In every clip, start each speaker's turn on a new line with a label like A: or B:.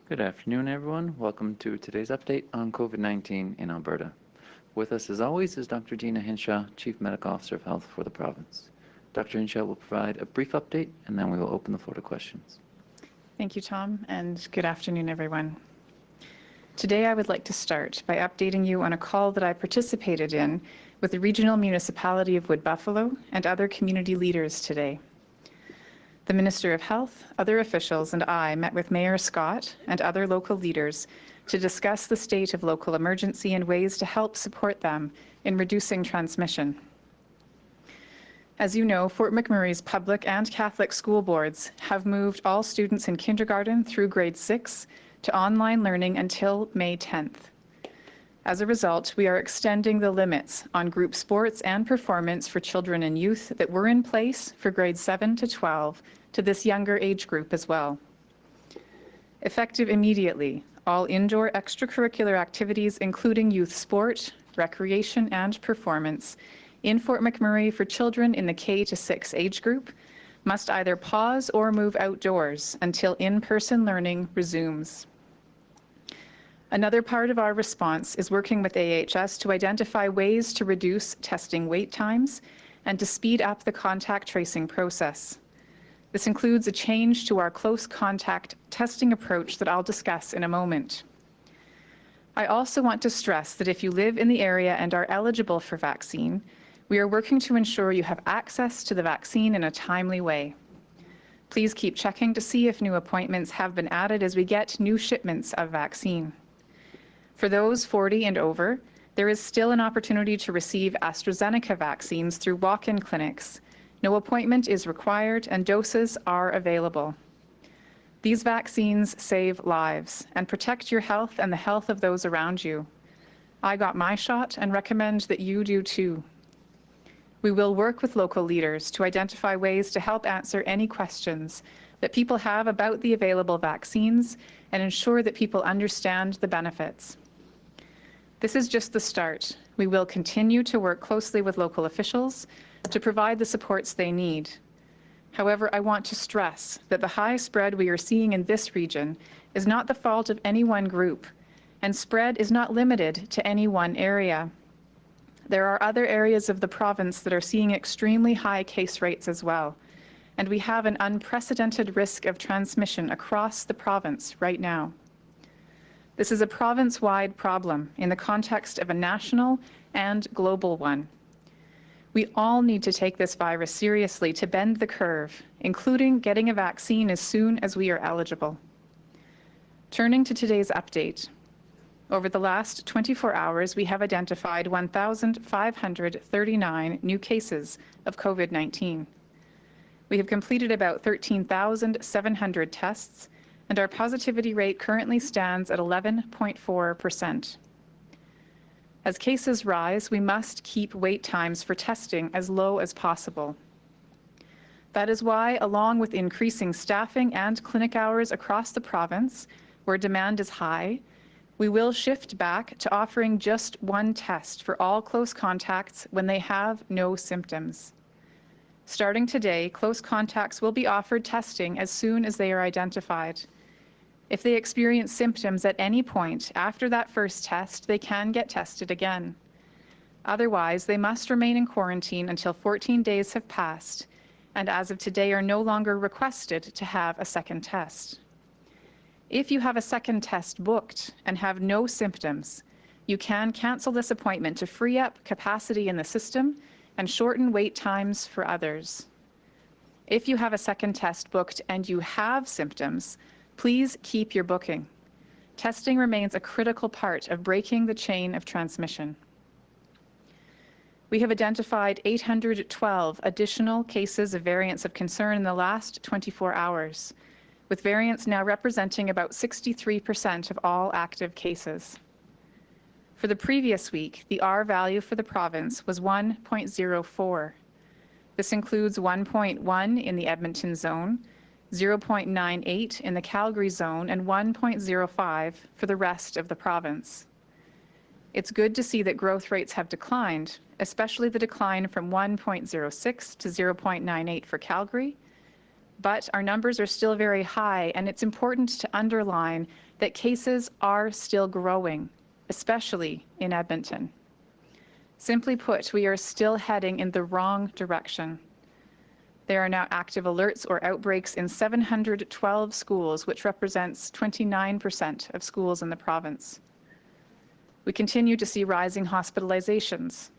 A: Good afternoon, everyone. Welcome to today's update on COVID-19 in Alberta. With us, as always, is Dr. Deena Hinshaw, Chief Medical Officer of Health for the province. Dr. Hinshaw will provide a brief update, and then we will open the floor to questions.
B: Thank you, Tom, and good afternoon, everyone. Today, I would like to start by updating you on a call that I participated in with the Regional Municipality of Wood Buffalo and other community leaders today. The Minister of Health, other officials, and I met with Mayor Scott and other local leaders to discuss the state of local emergency and ways to help support them in reducing transmission. As you know, Fort McMurray's public and Catholic school boards have moved all students in kindergarten through grade 6 to online learning until May 10th. As a result, we are extending the limits on group sports and performance for children and youth that were in place for grades 7 to 12 to this younger age group as well. Effective immediately, all indoor extracurricular activities, including youth sport, recreation, and performance in Fort McMurray for children in the K to 6 age group must either pause or move outdoors until in-person learning resumes. Another part of our response is working with AHS to identify ways to reduce testing wait times and to speed up the contact tracing process. This includes a change to our close contact testing approach that I'll discuss in a moment. I also want to stress that if you live in the area and are eligible for vaccine, we are working to ensure you have access to the vaccine in a timely way. Please keep checking to see if new appointments have been added as we get new shipments of vaccine. For those 40 and over, there is still an opportunity to receive AstraZeneca vaccines through walk-in clinics. No appointment is required and doses are available. These vaccines save lives and protect your health and the health of those around you. I got my shot and recommend that you do too. We will work with local leaders to identify ways to help answer any questions that people have about the available vaccines and ensure that people understand the benefits. This is just the start. We will continue to work closely with local officials to provide the supports they need. However, I want to stress that the high spread we are seeing in this region is not the fault of any one group, and spread is not limited to any one area. There are other areas of the province that are seeing extremely high case rates as well, and we have an unprecedented risk of transmission across the province right now. This is a province-wide problem in the context of a national and global one. We all need to take this virus seriously to bend the curve, including getting a vaccine as soon as we are eligible. Turning to today's update. Over the last 24 hours, we have identified 1,539 new cases of COVID-19. We have completed about 13,700 tests, and our positivity rate currently stands at 11.4%. As cases rise, we must keep wait times for testing as low as possible. That is why, along with increasing staffing and clinic hours across the province, where demand is high, we will shift back to offering just one test for all close contacts when they have no symptoms. Starting today, close contacts will be offered testing as soon as they are identified. If they experience symptoms at any point after that first test, they can get tested again. Otherwise, they must remain in quarantine until 14 days have passed, and as of today are no longer requested to have a second test. If you have a second test booked and have no symptoms, you can cancel this appointment to free up capacity in the system and shorten wait times for others. If you have a second test booked and you have symptoms, please keep your booking. Testing remains a critical part of breaking the chain of transmission. We have identified 812 additional cases of variants of concern in the last 24 hours, with variants now representing about 63% of all active cases. For the previous week, the R value for the province was 1.04. This includes 1.1 in the Edmonton zone, 0.98 in the Calgary zone, and 1.05 for the rest of the province. It's good to see that growth rates have declined, especially the decline from 1.06 to 0.98 for Calgary, But our numbers are still very high, and it's important to underline that cases are still growing, especially in Edmonton. Simply put, we are still heading in the wrong direction. There are now active alerts or outbreaks in 712 schools, which represents 29% of schools in the province. We continue to see rising hospitalizations.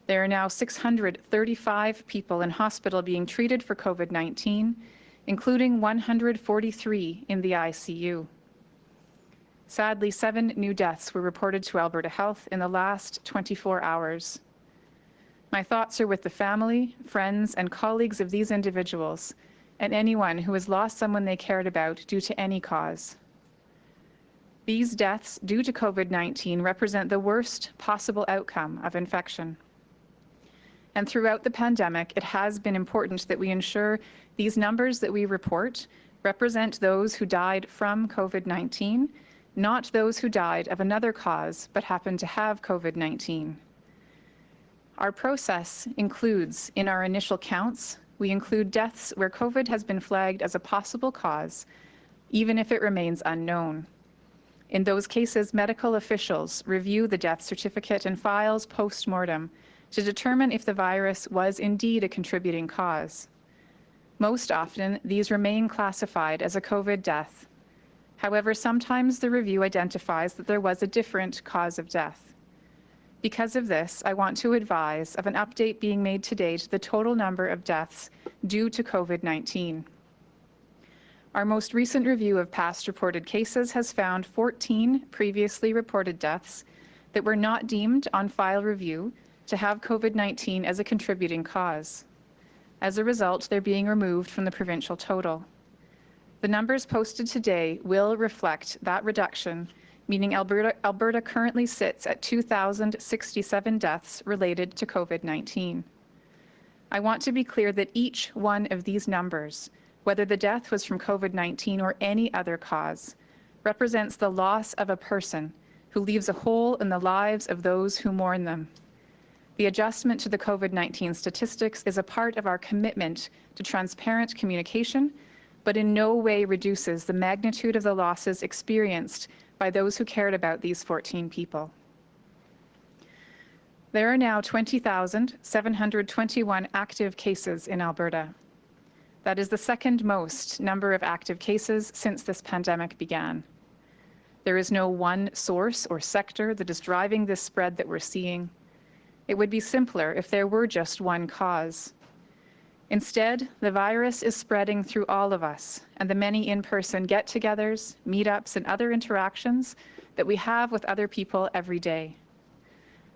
B: There are now 635 people in hospital being treated for COVID-19, including 143 in the ICU. Sadly, 7 new deaths were reported to Alberta Health in the last 24 hours. My thoughts are with the family, friends, and colleagues of these individuals, and anyone who has lost someone they cared about due to any cause. These deaths due to COVID-19 represent the worst possible outcome of infection. And throughout the pandemic, it has been important that we ensure these numbers that we report represent those who died from COVID-19, not those who died of another cause but happened to have COVID-19. Our process includes, in our initial counts, we include deaths where COVID has been flagged as a possible cause, even if it remains unknown. In those cases, medical officials review the death certificate and files post-mortem to determine if the virus was indeed a contributing cause. Most often, these remain classified as a COVID death. However, sometimes the review identifies that there was a different cause of death. Because of this, I want to advise of an update being made today to the total number of deaths due to COVID-19. Our most recent review of past reported cases has found 14 previously reported deaths that were not deemed on file review to have COVID-19 as a contributing cause. As a result, they're being removed from the provincial total. The numbers posted today will reflect that reduction, meaning Alberta currently sits at 2,067 deaths related to COVID-19. I want to be clear that each one of these numbers, whether the death was from COVID-19 or any other cause, represents the loss of a person who leaves a hole in the lives of those who mourn them. The adjustment to the COVID-19 statistics is a part of our commitment to transparent communication, but in no way reduces the magnitude of the losses experienced by those who cared about these 14 people. There are now 20,721 active cases in Alberta. That is the second most number of active cases since this pandemic began. There is no one source or sector that is driving this spread that we're seeing. It would be simpler if there were just one cause. Instead, the virus is spreading through all of us and the many in-person get-togethers, meetups, and other interactions that we have with other people every day.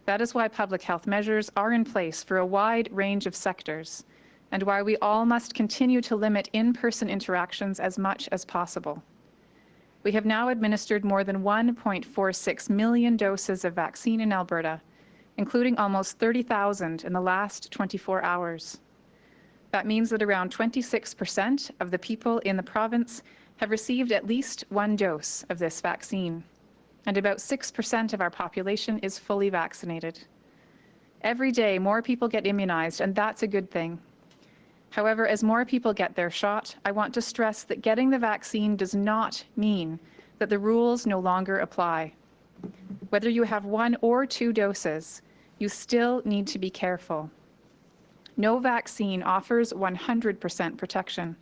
B: That is why public health measures are in place for a wide range of sectors, and why we all must continue to limit in-person interactions as much as possible. We have now administered more than 1.46 million doses of vaccine in Alberta, including almost 30,000 in the last 24 hours. That means that around 26% of the people in the province have received at least one dose of this vaccine, and about 6% of our population is fully vaccinated. Every day, more people get immunized, and that's a good thing. However, as more people get their shot, I want to stress that getting the vaccine does not mean that the rules no longer apply. Whether you have 1 or 2 doses, you still need to be careful. No vaccine offers 100% protection.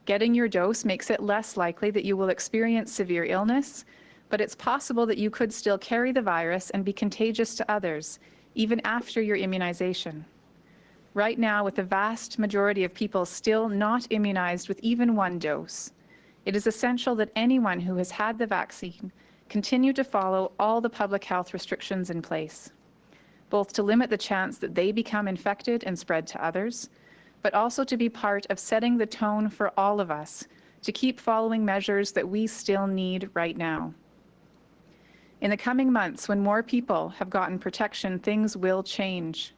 B: Getting your dose makes it less likely that you will experience severe illness, but it's possible that you could still carry the virus and be contagious to others, even after your immunization. Right now, with the vast majority of people still not immunized with even 1 dose, it is essential that anyone who has had the vaccine continue to follow all the public health restrictions in place, both to limit the chance that they become infected and spread to others, but also to be part of setting the tone for all of us to keep following measures that we still need right now. In the coming months, when more people have gotten protection, things will change.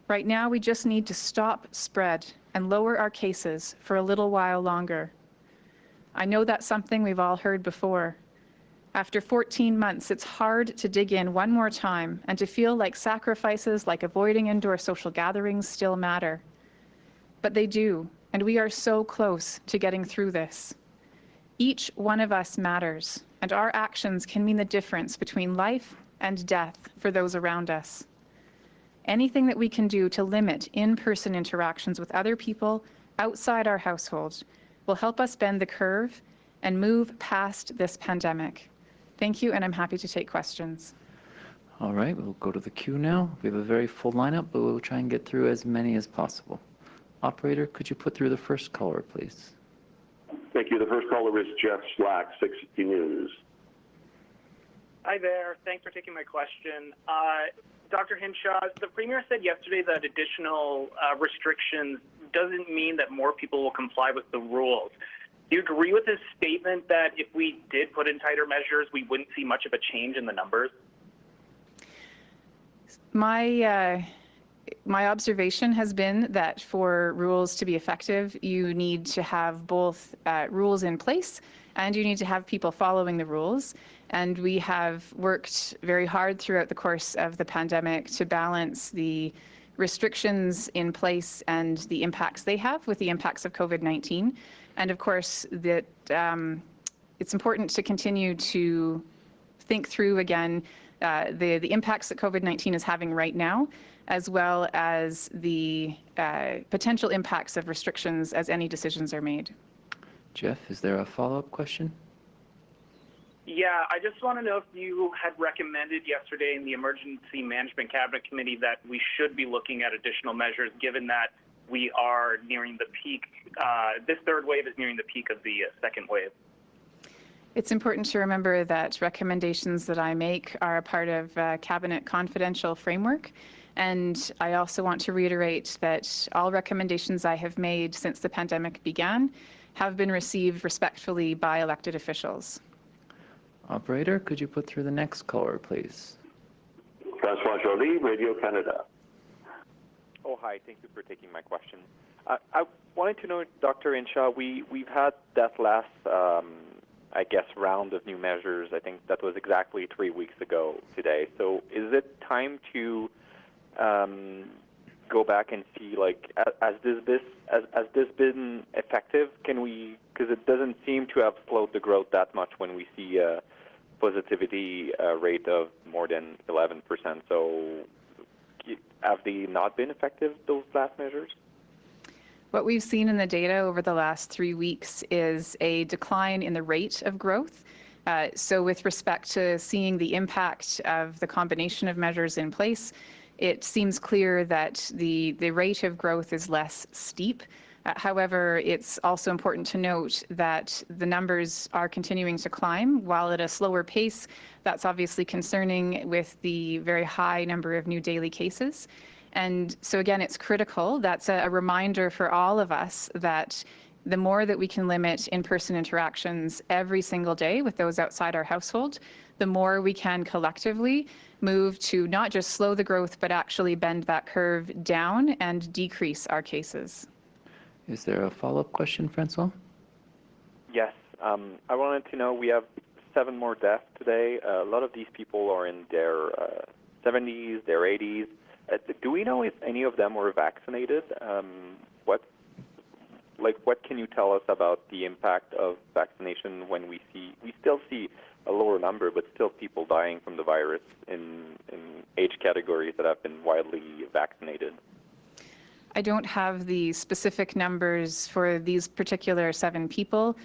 B: Right now, we just need to stop spread and lower our cases for a little while longer. I know that's something we've all heard before. After 14 months, it's hard to dig in one more time and to feel like sacrifices like avoiding indoor social gatherings still matter. But they do, and we are so close to getting through this. Each one of us matters, and our actions can mean the difference between life and death for those around us. Anything that we can do to limit in-person interactions with other people outside our household will help us bend the curve and move past this pandemic. Thank you, and I'm happy to take questions.
A: All right, we'll go to the queue now. We have a very full lineup, but we'll try and get through as many as possible. Operator, could you put through the first caller, please?
C: Thank you. The first caller is Jeff Slack, 660 News.
D: Hi there. Thanks for taking my question. Dr. Hinshaw, the Premier said yesterday that additional restrictions doesn't mean that more people will comply with the rules. Do you agree with his statement that if we did put in tighter measures, we wouldn't see much of a change in the numbers?
B: My observation has been that for rules to be effective, you need to have both rules in place and you need to have people following the rules. And we have worked very hard throughout the course of the pandemic to balance the restrictions in place and the impacts they have with the impacts of COVID-19. And of course, that it's important to continue to think through again the impacts that COVID-19 is having right now, as well as the potential impacts of restrictions as any decisions are made.
A: Jeff, is there a follow-up question?
D: Yeah, I just want to know if you had recommended yesterday in the Emergency Management Cabinet Committee that we should be looking at additional measures, given that we are nearing the peak. This third wave is nearing the peak of the second wave.
B: It's important to remember that recommendations that I make are a part of Cabinet confidential framework. And I also want to reiterate that all recommendations I have made since the pandemic began have been received respectfully by elected officials.
A: Operator, could you put through the next caller, please?
C: Francois Joly, Radio Canada.
E: Oh, hi. Thank you for taking my question. I wanted to know, Dr. Hinshaw, we've had that last, round of new measures. I think that was exactly 3 weeks ago today. So is it time to go back and see, like, has this been effective? Can we, because it doesn't seem to have slowed the growth that much when we see a positivity rate of more than 11%. So have they not been effective, those last measures?
B: What we've seen in the data over the last 3 weeks is a decline in the rate of growth. So with respect to seeing the impact of the combination of measures in place, it seems clear that the rate of growth is less steep. However, it's also important to note that the numbers are continuing to climb, while at a slower pace. That's obviously concerning with the very high number of new daily cases. And so again, it's critical. That's a reminder for all of us that the more that we can limit in-person interactions every single day with those outside our household, the more we can collectively move to not just slow the growth, but actually bend that curve down and decrease our cases.
A: Is there a follow-up question, Francois?
E: Yes. I wanted to know, we have 7 more deaths today. A lot of these people are in their 70s, their 80s. Do we know if any of them were vaccinated? What can you tell us about the impact of vaccination when we still see a lower number, but still people dying from the virus in age categories that have been widely vaccinated?
B: I don't have the specific numbers for these particular 7 people.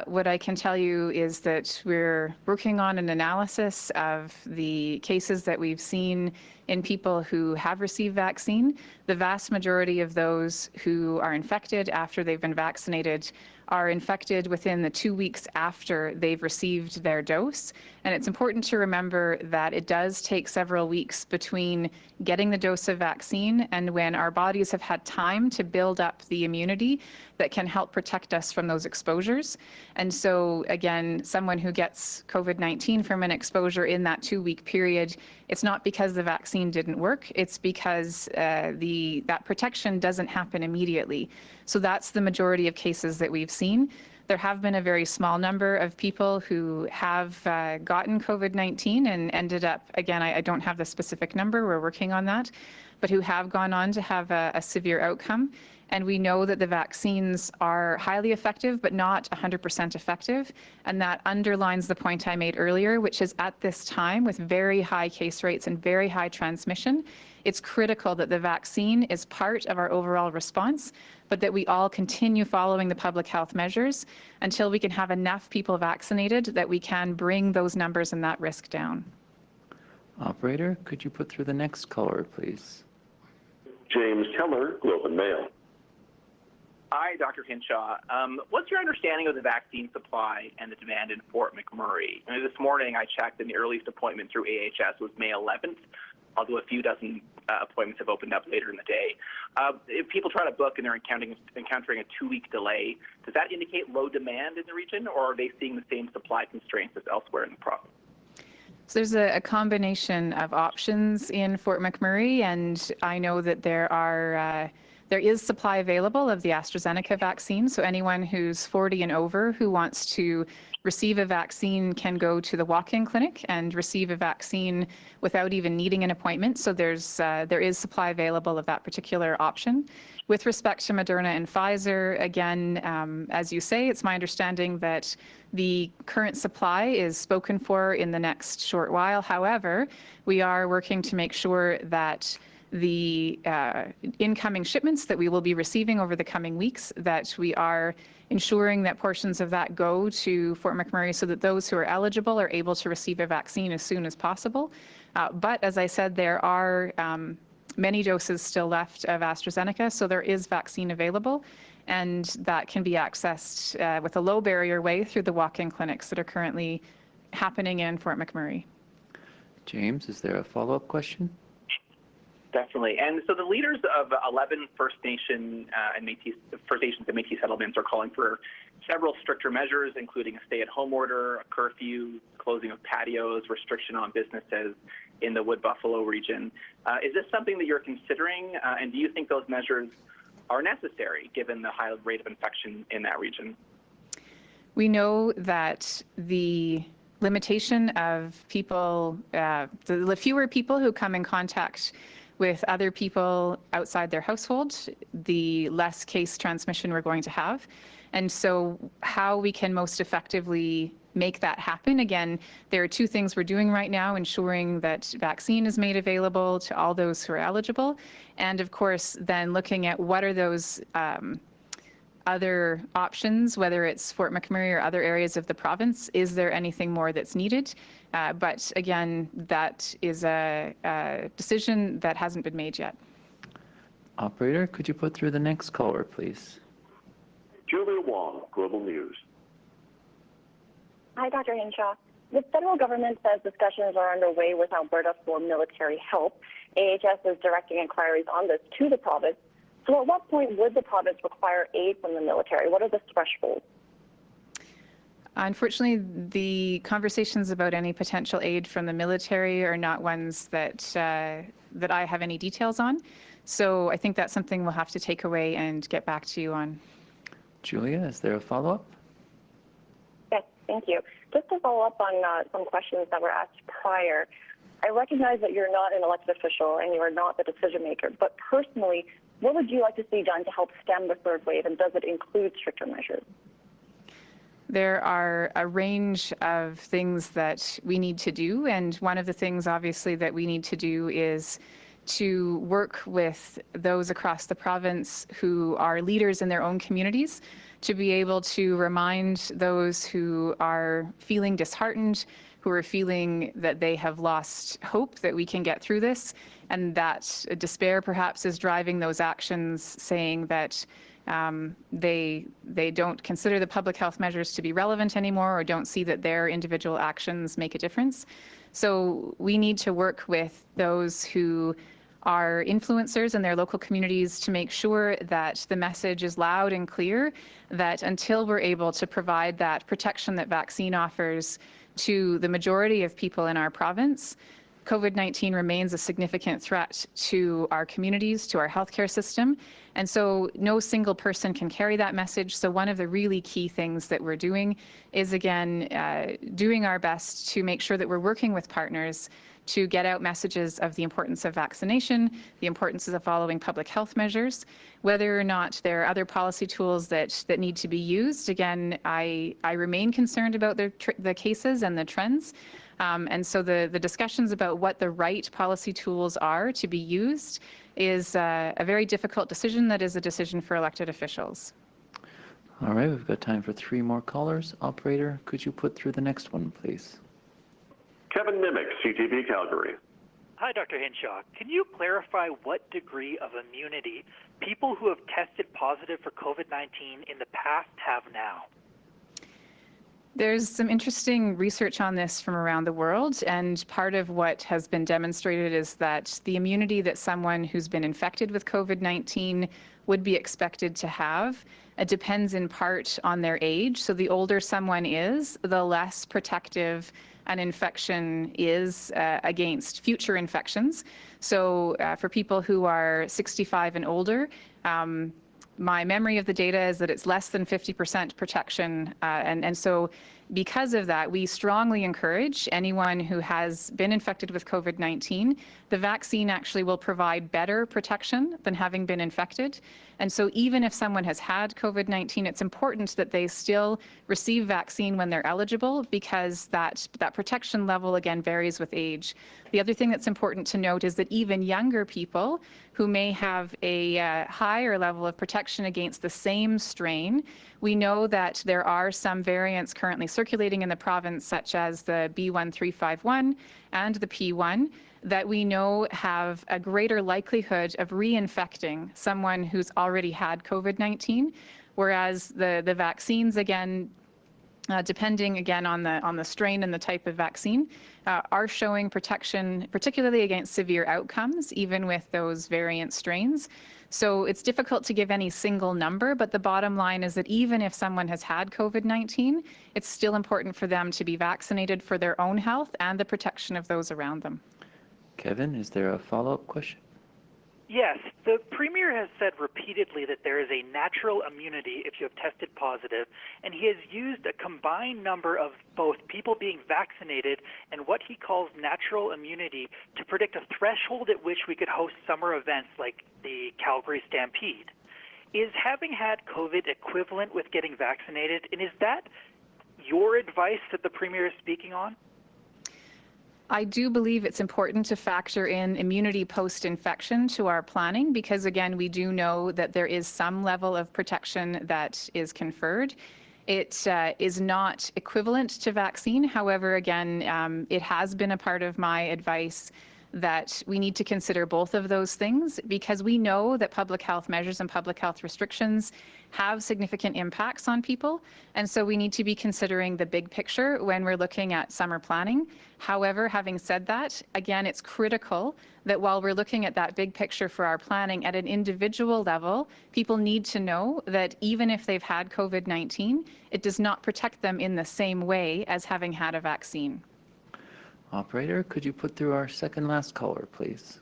B: What I can tell you is that we're working on an analysis of the cases that we've seen in people who have received vaccine. The vast majority of those who are infected after they've been vaccinated are infected within the 2 weeks after they've received their dose. And it's important to remember that it does take several weeks between getting the dose of vaccine and when our bodies have had time to build up the immunity that can help protect us from those exposures. And so again, someone who gets COVID-19 from an exposure in that 2-week period, it's not because the vaccine didn't work, it's because that protection doesn't happen immediately. So that's the majority of cases that we've seen. There have been a very small number of people who have gotten COVID-19 and ended up, again, I don't have the specific number, we're working on that, but who have gone on to have a severe outcome. And we know that the vaccines are highly effective, but not 100% effective. And that underlines the point I made earlier, which is at this time, with very high case rates and very high transmission, it's critical that the vaccine is part of our overall response, but that we all continue following the public health measures until we can have enough people vaccinated that we can bring those numbers and that risk down.
A: Operator, could you put through the next caller, please?
C: James Keller, Globe and Mail.
D: Hi, Dr. Hinshaw. What's your understanding of the vaccine supply and the demand in Fort McMurray? This morning I checked, and the earliest appointment through AHS was May 11th, although a few dozen appointments have opened up later in the day. If people try to book and they're encountering a 2-week delay, does that indicate low demand in the region, or are they seeing the same supply constraints as elsewhere in the province?
B: So there's a combination of options in Fort McMurray, and I know that there is supply available of the AstraZeneca vaccine. So anyone who's 40 and over who wants to receive a vaccine can go to the walk-in clinic and receive a vaccine without even needing an appointment. So there is supply available of that particular option. With respect to Moderna and Pfizer, again, as you say, it's my understanding that the current supply is spoken for in the next short while. However, we are working to make sure that the incoming shipments that we will be receiving over the coming weeks, that we are ensuring that portions of that go to Fort McMurray so that those who are eligible are able to receive a vaccine as soon as possible. But as I said, there are many doses still left of AstraZeneca, so there is vaccine available, and that can be accessed with a low barrier way through the walk-in clinics that are currently happening in Fort McMurray.
A: James, is there a follow-up question?
D: Definitely. And so the leaders of 11 First Nations and Métis settlements are calling for several stricter measures, including a stay-at-home order, a curfew, closing of patios, restriction on businesses in the Wood Buffalo region. Is this something that you're considering, and do you think those measures are necessary given the high rate of infection in that region?
B: We know that the limitation of people, the fewer people who come in contact with other people outside their household, the less case transmission we're going to have. And so how we can most effectively make that happen, again, there are two things we're doing right now: ensuring that vaccine is made available to all those who are eligible, and of course then looking at what are those other options, whether it's Fort McMurray or other areas of the province. Is there anything more that's needed? But again, that is a decision that hasn't been made yet.
A: Operator, could you put through the next caller, please?
C: Julia Wong, Global News.
F: Hi, Dr. Hinshaw. The federal government says discussions are underway with Alberta for military help. AHS is directing inquiries on this to the province. So at what point would the province require aid from the military? What are the thresholds?
B: Unfortunately, the conversations about any potential aid from the military are not ones that I have any details on. So I think that's something we'll have to take away and get back to you on.
A: Julia, is there a follow-up?
F: Yes, thank you. Just to follow up on some questions that were asked prior, I recognize that you're not an elected official and you are not the decision maker, but personally, what would you like to see done to help stem the third wave, and does it include stricter measures?
B: There are a range of things that we need to do, and one of the things obviously that we need to do is to work with those across the province who are leaders in their own communities to be able to remind those who are feeling disheartened, who are feeling that they have lost hope that we can get through this, and that despair perhaps is driving those actions, saying that they don't consider the public health measures to be relevant anymore, or don't see that their individual actions make a difference. So we need to work with those who are influencers in their local communities to make sure that the message is loud and clear, that until we're able to provide that protection that vaccine offers to the majority of people in our province, COVID-19 remains a significant threat to our communities, to our healthcare system, and so no single person can carry that message. So one of the really key things that we're doing is, again, doing our best to make sure that we're working with partners to get out messages of the importance of vaccination, the importance of following public health measures. Whether or not there are other policy tools that need to be used, again, I remain concerned about the cases and the trends. And so the discussions about what the right policy tools are to be used is a very difficult decision that is a decision for elected officials.
A: All right, we've got time for 3 more callers. Operator, could you put through the next one, please?
C: Kevin Nimick, CTV Calgary.
G: Hi, Dr. Hinshaw. Can you clarify what degree of immunity people who have tested positive for COVID-19 in the past have now?
B: There's some interesting research on this from around the world, and part of what has been demonstrated is that the immunity that someone who's been infected with COVID-19 would be expected to have depends in part on their age. So the older someone is, the less protective an infection is against future infections. So for people who are 65 and older, my memory of the data is that it's less than 50% protection. And so because of that, we strongly encourage anyone who has been infected with COVID-19, the vaccine actually will provide better protection than having been infected. And so even if someone has had COVID-19, it's important that they still receive vaccine when they're eligible, because that protection level, again, varies with age. The other thing that's important to note is that even younger people who may have a higher level of protection against the same strain, we know that there are some variants currently circulating in the province, such as the B.1.351 and the P.1, that we know have a greater likelihood of reinfecting someone who's already had COVID-19, whereas the vaccines, again, depending again on the strain and the type of vaccine, are showing protection, particularly against severe outcomes, even with those variant strains. So it's difficult to give any single number, but the bottom line is that even if someone has had COVID-19, it's still important for them to be vaccinated for their own health and the protection of those around them.
A: Kevin, is there a follow-up question?
G: Yes, the Premier has said repeatedly that there is a natural immunity if you have tested positive, and he has used a combined number of both people being vaccinated and what he calls natural immunity to predict a threshold at which we could host summer events like the Calgary Stampede. Is having had COVID equivalent with getting vaccinated, and is that your advice that the Premier is speaking on?
B: I do believe it's important to factor in immunity post-infection to our planning, because again, we do know that there is some level of protection that is conferred. It is not equivalent to vaccine. However, again, it has been a part of my advice that we need to consider both of those things, because we know that public health measures and public health restrictions have significant impacts on people. And so we need to be considering the big picture when we're looking at summer planning. However, having said that, again, it's critical that while we're looking at that big picture for our planning at an individual level, people need to know that even if they've had COVID-19, it does not protect them in the same way as having had a vaccine.
A: Operator, could you put through our second last caller, please?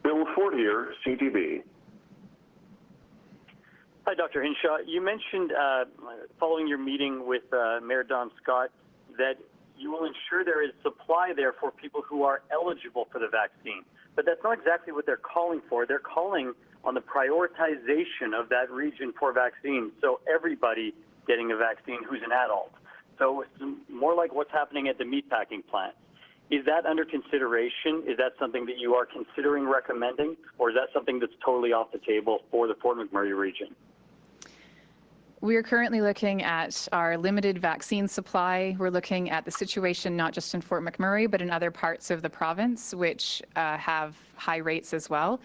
C: Bill Fortier, CTV.
H: Hi, Dr. Hinshaw. You mentioned following your meeting with Mayor Don Scott that you will ensure there is supply there for people who are eligible for the vaccine. But that's not exactly what they're calling for. They're calling on the prioritization of that region for vaccines, so everybody getting a vaccine who's an adult. So it's more like what's happening at the meatpacking plant. Is that under consideration? Is that something that you are considering recommending, or is that something that's totally off the table for the Fort McMurray region?
B: We are currently looking at our limited vaccine supply. We're looking at the situation not just in Fort McMurray, but in other parts of the province, which have high rates as well,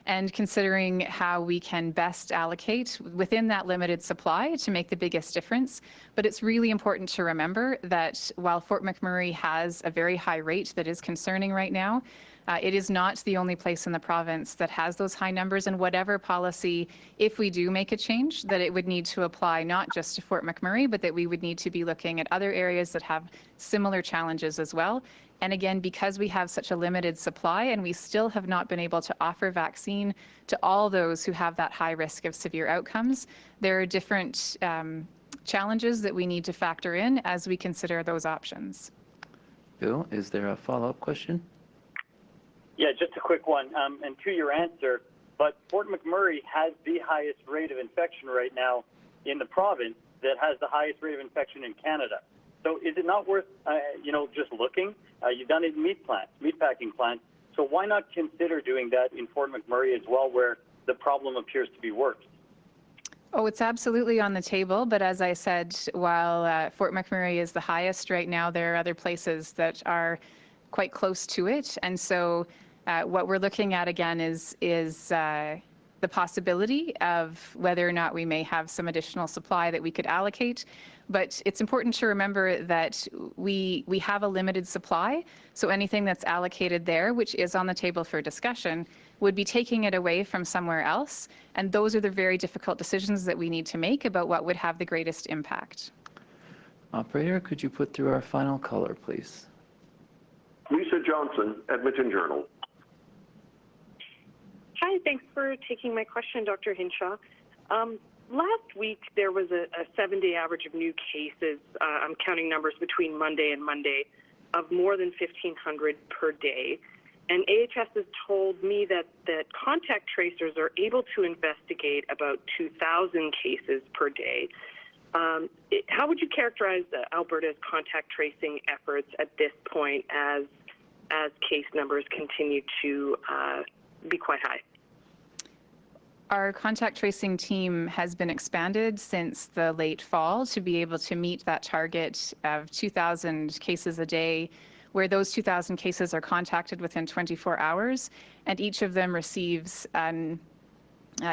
B: and considering how we can best allocate within that limited supply to make the biggest difference. But it's really important to remember that while Fort McMurray has a very high rate that is concerning right now, it is not the only place in the province that has those high numbers, and whatever policy, if we do make a change, that it would need to apply not just to Fort McMurray, but that we would need to be looking at other areas that have similar challenges as well. And again, because we have such a limited supply and we still have not been able to offer vaccine to all those who have that high risk of severe outcomes, there are different challenges that we need to factor in as we consider those options.
A: Bill, is there a follow-up question?
H: Yeah, just a quick one. And to your answer, but Fort McMurray has the highest rate of infection right now in the province that has the highest rate of infection in Canada. So is it not worth, just looking? You've done it in meatpacking plants. So why not consider doing that in Fort McMurray as well, where the problem appears to be worse?
B: Oh, it's absolutely on the table, but as I said, while Fort McMurray is the highest right now, there are other places that are quite close to it. And so what we're looking at again is the possibility of whether or not we may have some additional supply that we could allocate. But it's important to remember that we have a limited supply, so anything that's allocated there, which is on the table for discussion, would be taking it away from somewhere else. And those are the very difficult decisions that we need to make about what would have the greatest impact.
A: Operator, could you put through our final caller, please?
C: Lisa Johnson, Edmonton Journal.
I: Hi, thanks for taking my question, Dr. Hinshaw. Last week, there was a 7-day average of new cases, I'm counting numbers between Monday and Monday, of more than 1,500 per day. And AHS has told me that contact tracers are able to investigate about 2,000 cases per day. How would you characterize Alberta's contact tracing efforts at this point as case numbers continue to be quite high?
B: Our contact tracing team has been expanded since the late fall to be able to meet that target of 2,000 cases a day, where those 2,000 cases are contacted within 24 hours, and each of them receives an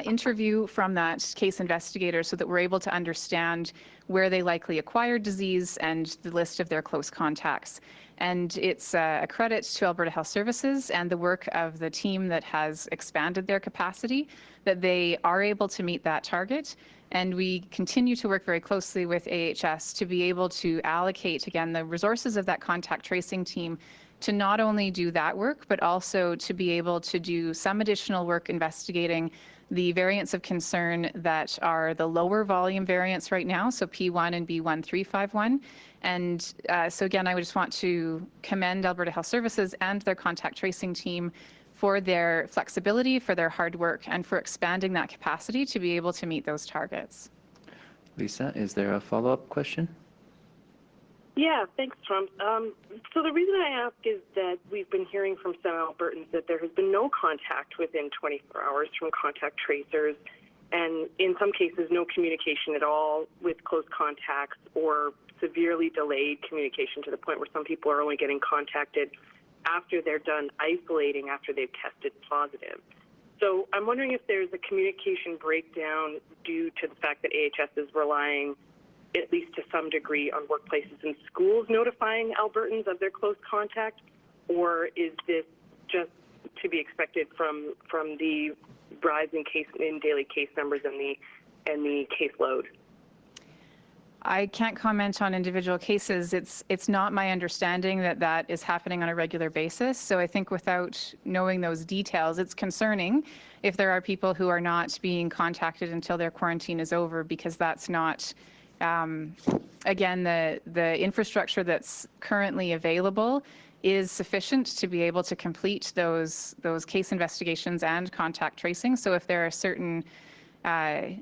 B: interview from that case investigator so that we're able to understand where they likely acquired disease and the list of their close contacts. And it's a credit to Alberta Health Services and the work of the team that has expanded their capacity that they are able to meet that target. And we continue to work very closely with AHS to be able to allocate, again, the resources of that contact tracing team to not only do that work, but also to be able to do some additional work investigating the variants of concern that are the lower volume variants right now, so P1 and B1351. And so again, I would just want to commend Alberta Health Services and their contact tracing team for their flexibility, for their hard work, and for expanding that capacity to be able to meet those targets.
A: Lisa, is there a follow-up question?
I: Yeah, thanks, Tom. So the reason I ask is that we've been hearing from some Albertans that there has been no contact within 24 hours from contact tracers, and in some cases, no communication at all with close contacts or severely delayed communication to the point where some people are only getting contacted after they're done isolating after they've tested positive. So I'm wondering if there's a communication breakdown due to the fact that AHS is relying, at least to some degree, on workplaces and schools notifying Albertans of their close contact, or is this just to be expected from the rise in daily case numbers and the caseload?
B: I can't comment on individual cases. It's not my understanding that that is happening on a regular basis. So I think without knowing those details, it's concerning if there are people who are not being contacted until their quarantine is over, because that's not, again, the infrastructure that's currently available is sufficient to be able to complete those case investigations and contact tracing. So if there are certain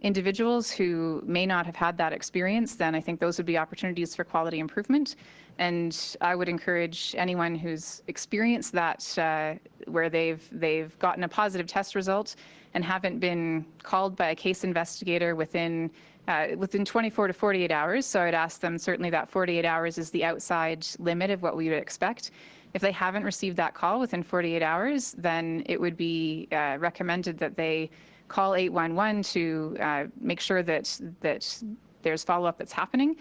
B: individuals who may not have had that experience, then I think those would be opportunities for quality improvement. And I would encourage anyone who's experienced that where they've gotten a positive test result and haven't been called by a case investigator within 24 to 48 hours. So I'd ask them, certainly that 48 hours is the outside limit of what we would expect. If they haven't received that call within 48 hours, then it would be recommended that they call 811 to make sure that there's follow-up that's happening,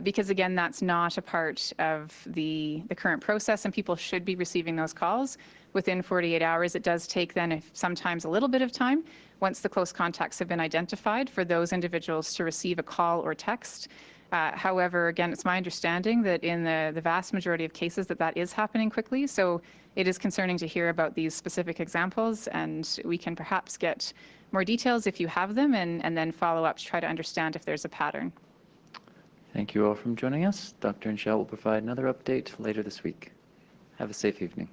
B: because again, that's not a part of the current process, and people should be receiving those calls within 48 hours. It does take then sometimes a little bit of time once the close contacts have been identified for those individuals to receive a call or text. However, again, it's my understanding that in the vast majority of cases that is happening quickly. So it is concerning to hear about these specific examples, and we can perhaps get more details if you have them, and then follow up to try to understand if there's a pattern.
A: Thank you all for joining us. Dr. Hinshaw will provide another update later this week. Have a safe evening.